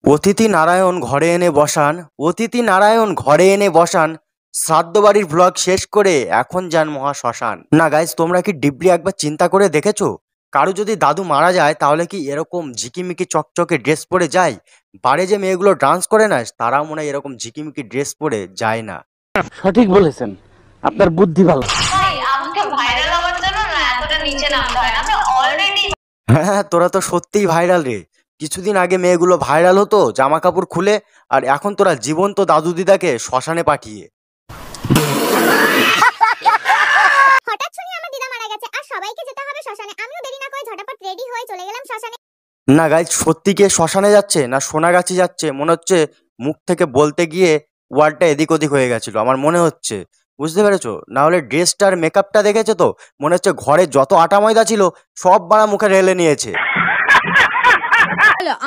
অতিথি নারায়ণ ঘরে এনে বসান, অতিথি নারায়ণ ঘরে এনে বসান, শ্রাদ্ধ বাড়ির ব্লগ শেষ করে এখন যান মহা শ্মশান। না গাইজ, তোমরা কি ডিপলি একবার চিন্তা করে দেখেছো? কারো যদি দাদু মারা যায় তাহলে কি এরকম ঝিকিমিকি চকচকে ড্রেস পরে যায়? বাড়ি যে মেয়েগুলো ডান্স করে না, তারাও মনে হয় এরকম ঝিকিমিকি ড্রেস পরে যায় না। সঠিক বলেছেন, আপনার বুদ্ধি ভালো। আমাকে ভাইরাল হওয়ার জন্য না এতটা নিচে নামতে হয়, আমি অলরেডি। হ্যাঁ, তোরা তো সত্যিই ভাইরাল রে। কিছুদিন আগে মেয়েগুলো ভাইরাল হতো জামা কাপড় খুলে, আর এখন তোরা জীবন্ত দাদু দিদাকে শ্মশানে পাঠিয়ে। হঠাৎ শুনি আমার দিদা মারা গেছে আর সবাইকে যেতে হবে শ্মশানে। আমিও দেরি না করে ঝটাপট রেডি হয়ে চলে গেলাম শ্মশানে। না গাইজ, সত্যি কে শ্মশানে যাচ্ছে না সোনাগাছি যাচ্ছে? মনে হচ্ছে মুখ থেকে বলতে গিয়ে ওয়ার্ডটা এদিক ওদিক হয়ে গেছিল আমার মনে হচ্ছে, বুঝতে পেরেছো? না হলে ড্রেসটার মেকআপটা দেখেছো তো, মনে হচ্ছে ঘরে যত আটা ময়দা ছিল সব বাড়া মুখে ঢেলে নিয়েছে।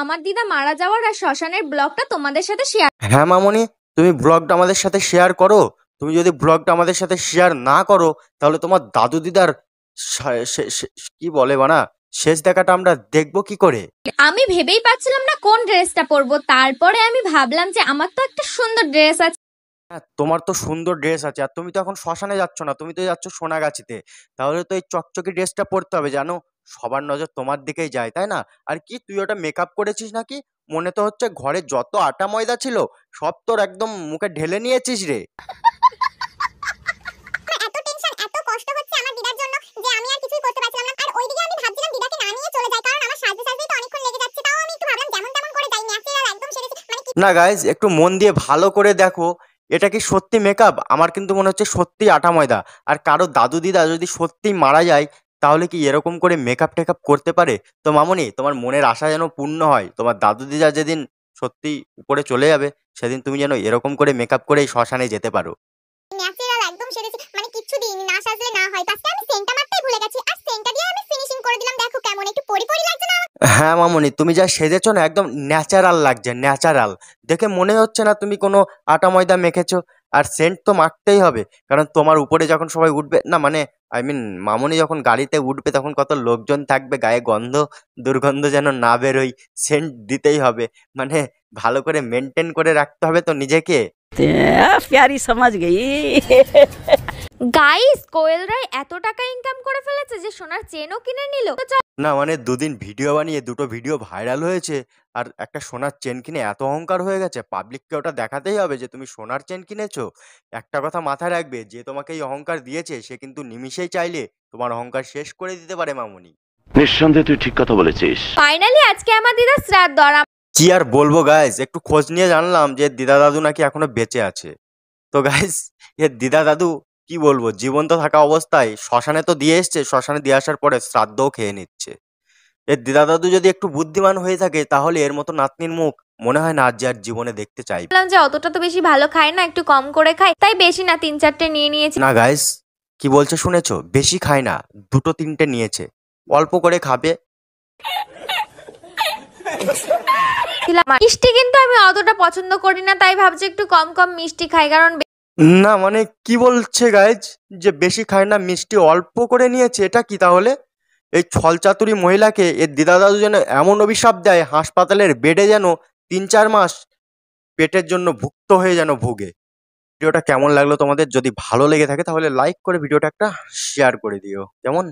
আমার দিদা মারা যাওয়ার আর শ্মশানের ব্লগটা তোমাদের সাথে শেয়ার। হ্যাঁ মামনি, তুমি ব্লগটা আমাদের সাথে শেয়ার করো। তুমি যদি ব্লগটা আমাদের সাথে শেয়ার না করো তাহলে তোমার দাদু দিদার কি বলে বানা শেষ দেখাটা আমরা দেখবো কি করে? আমি ভেবেই পাচ্ছিলাম না কোন ড্রেসটা পরবো, তারপরে আমি ভাবলাম যে আমার তো একটা সুন্দর ড্রেস আছে। হ্যাঁ, তোমার তো সুন্দর ড্রেস আছে, আর তুমি তো এখন শ্মশানে যাচ্ছ না, তুমি তো যাচ্ছ সোনাগাছিতে। তাহলে তো এই চকচকে ড্রেসটা পরতে হবে, জানো? সবার নজর তোমার দিকেই যায়, তাই না? আর কি তুই ওটা মেকআপ করেছিস নাকি? মনে তো হচ্ছে ঘরে যত আটা ময়দা ছিল সব তোর একদম মুখে ঢেলে নিয়েছিস রে। এত টেনশন, এত কষ্ট হচ্ছে আমার দিদার জন্য যে আমি আর কিছুই করতে পারছিলাম না। আর ওইদিকে আমি ভাবছিলাম দিদাকে না নিয়ে চলে যাই, কারণ আমার সাজতে সাজতেই তো অনেকক্ষণ লেগে যাচ্ছে। তাও আমি একটু ভাবলাম যেমন তেমন করে যাই, ন্যাচারাল একদম সেরেছি। মানে কি না গাইজ, একটু মন দিয়ে ভালো করে দেখো, এটা কি সত্যি মেকআপ? আমার কিন্তু মনে হচ্ছে সত্যি আটা ময়দা। আর কারো দাদু দিদা যদি সত্যি মারা যায় তাহলে কি এরকম করে মেকআপ টেকআপ করতে পারে? তো মামনি, তোমার মনের আশা যেন পূর্ণ হয়। তোমার দাদু দিদা যেদিন সত্যি উপরে চলে যাবে সেদিন তুমি যেন এরকম করে মেকআপ করে শ্মশানে যেতে পারো। ন্যাচারাল একদম সেরেছি, মানে কিচ্ছু দিইনি, না সাজলে না হয়। তাছাড়া আমি সেন্টটা মারতেই ভুলে গেছি, আর সেন্টটা দিয়ে আমি ফিনিশিং করে দিলাম। দেখো কেমন একটু পরি পরি লাগছে না? হ্যাঁ মামনি, তুমি যা সেজেছো না একদম ন্যাচারাল লাগছে, ন্যাচারাল। দেখে মনে হচ্ছে না তুমি কোনো আটা ময়দা মেখেছো। আর সেন্ট তো মাখতেই হবে, কারণ তোমার উপরে যখন সবাই উঠবে না, মানে আই মিন মামনি যখন গাড়িতে উঠবে তখন কত লোকজন থাকবে, গায়ে গন্ধ দুর্গন্ধ যেন না বেরোয়, সেন্ট দিতেই হবে। মানে ভালো করে মেনটেন করে রাখতে হবে তো নিজেকে। প্যারি সমাজ গেই। গাইস, কোয়েল রায় এত টাকা ইনকাম করে ফেলেছে যে সোনার চেনও কিনে নিল। না মানে দুদিন ভিডিও বানিয়ে দুটো ভিডিও ভাইরাল হয়েছে, আর একটা সোনার চেন কিনে এত অহংকার হয়ে গেছে, পাবলিককে ওটা দেখাতেই হবে যে তুমি সোনার চেন কিনেছো। একটা কথা মাথায় রাখবে, যে তোমাকে এই অহংকার দিয়েছে সে কিন্তু নিমিষেই চাইলে তোমার অহংকার শেষ করে দিতে পারে মামুনি। নিঃসন্দেহে তুই ঠিক কথা বলেছিস। ফাইনালি আজকে আমার দিদার শ্রাদ্ধ, আর কি আর বলবো গাইস, একটু খোঁজ নিয়ে জানলাম যে দিদা দাদু নাকি এখনো বেঁচে আছে। তো গাইস, এর দিদা দাদু কি বলবো, জীবন্ত থাকা অবস্থায় শ্মশানে তো দিয়ে এসছে, শ্মশানে দিয়ে আসার পরে শ্রাদ্ধও খেয়ে নিচ্ছে। এর দিদা দাদু যদি একটু বুদ্ধিমান হয়ে থাকে তাহলে এর মতো নাতনির মুখ মনে হয় না আজ আর জীবনে দেখতে চাইবে। ভাবলাম যে অতটা তো বেশি ভালো খায় না, একটু কম করে খাই, তাই বেশি না 3-4টে নিয়ে নিয়েছি। না গাইস, কি বলছে শুনেছো? বেশি খায় না, 2-3টে নিয়েছে, অল্প করে খাবে। মিষ্টি কিন্তু আমি অতটা পছন্দ করি না, তাই ভাবছি একটু কম কম মিষ্টি খাই, কারণ না মানে কি বলছে গাইজ, যে বেশি খায় না মিষ্টি অল্প করে নিয়েছে? এটা কি তাহলে? এই ছলচাতুরি মহিলাকে এর দিদা দাদু যেন এমন অভিশাপ দেয়, হাসপাতালের বেডে যেন 3-4 মাস পেটের জন্য ভুক্ত হয়ে যেন ভোগে। ভিডিওটা কেমন লাগলো তোমাদের? যদি ভালো লেগে থাকে তাহলে লাইক করে ভিডিওটা একটা শেয়ার করে দিও, কেমন?